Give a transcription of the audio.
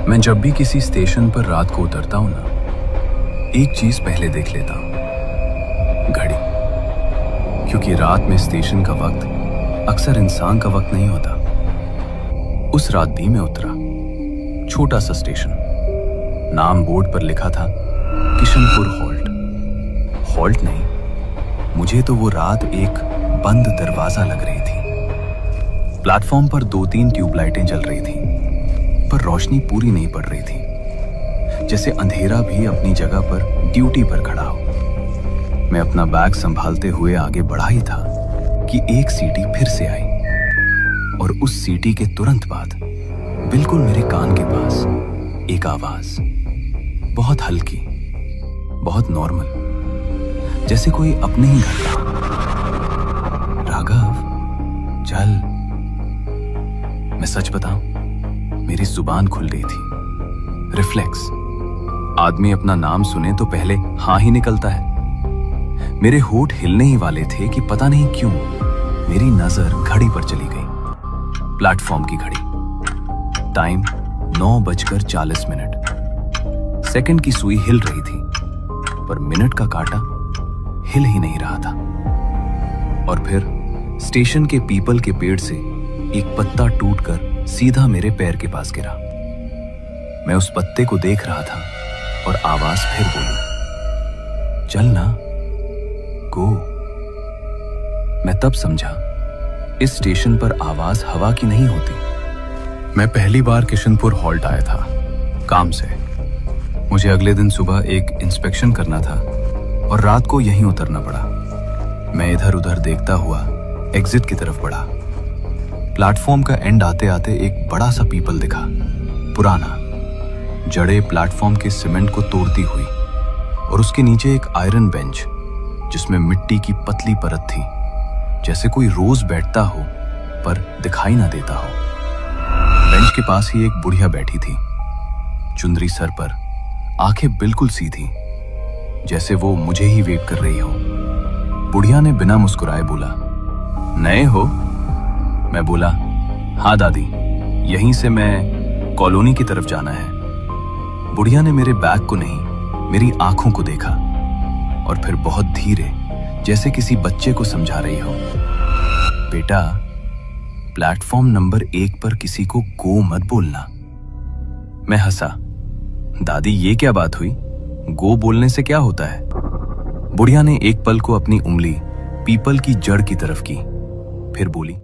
मैं जब भी किसी स्टेशन पर रात को उतरता हूं ना, एक चीज पहले देख लेता हूं, घड़ी। क्योंकि रात में स्टेशन का वक्त अक्सर इंसान का वक्त नहीं होता। उस रात भी मैं उतरा, छोटा सा स्टेशन, नाम बोर्ड पर लिखा था किशनपुर हॉल्ट। हॉल्ट नहीं, मुझे तो वो रात एक बंद दरवाजा लग रही थी। प्लेटफॉर्म पर 2-3 ट्यूबलाइटें जल रही थी, पर रोशनी पूरी नहीं पड़ रही थी, जैसे अंधेरा भी अपनी जगह पर ड्यूटी पर खड़ा हो। मैं अपना बैग संभालते हुए आगे बढ़ा ही था कि एक सीटी फिर से आई, और उस सीटी के तुरंत बाद बिल्कुल मेरे कान के पास एक आवाज, बहुत हल्की, बहुत नॉर्मल, जैसे कोई अपने ही घर का। राघव, चल। मैं सच बताऊं, मेरी जुबान खुल गई थी। रिफ्लेक्स, आदमी अपना नाम सुने तो पहले हाँ ही निकलता है। मेरे होठ हिलने ही वाले थे कि पता नहीं क्यों मेरी नजर घड़ी पर चली गई, प्लेटफॉर्म की घड़ी। टाइम 9:40। सेकंड की सुई हिल रही थी, पर मिनट का कांटा हिल ही नहीं रहा था। और फिर स्टेशन के पीपल के पेड़ से एक पत्ता टूटकर सीधा मेरे पैर के पास गिरा। मैं उस पत्ते को देख रहा था और आवाज फिर बोली, चल ना, गो। मैं तब समझा, इस स्टेशन पर आवाज हवा की नहीं होती। मैं पहली बार किशनपुर हॉल्ट आया था, काम से। मुझे अगले दिन सुबह एक इंस्पेक्शन करना था और रात को यहीं उतरना पड़ा। मैं इधर उधर देखता हुआ एग्जिट की तरफ बढ़ा। प्लेटफॉर्म का एंड आते आते एक बड़ा सा पीपल दिखा, पुराना, जड़े प्लेटफॉर्म के सीमेंट को तोड़ती हुई, और उसके नीचे एक आयरन बेंच जिसमें मिट्टी की पतली परत थी, जैसे कोई रोज बैठता हो पर दिखाई ना देता हो। बेंच के पास ही एक बुढ़िया बैठी थी, चुंदरी सर पर, आंखें बिल्कुल सीधी, जैसे वो मुझे ही वेट कर रही हो। बुढ़िया ने बिना मुस्कुराए बोला, नए हो? मैं बोला, हाँ दादी, यहीं से मैं कॉलोनी की तरफ जाना है। बुढ़िया ने मेरे बैग को नहीं, मेरी आंखों को देखा, और फिर बहुत धीरे, जैसे किसी बच्चे को समझा रही हो, बेटा, प्लेटफॉर्म नंबर 1 पर किसी को गो मत बोलना। मैं हंसा, दादी ये क्या बात हुई? गो बोलने से क्या होता है? बुढ़िया ने एक पल को अपनी उंगली पीपल की जड़ की तरफ की, फिर बोली,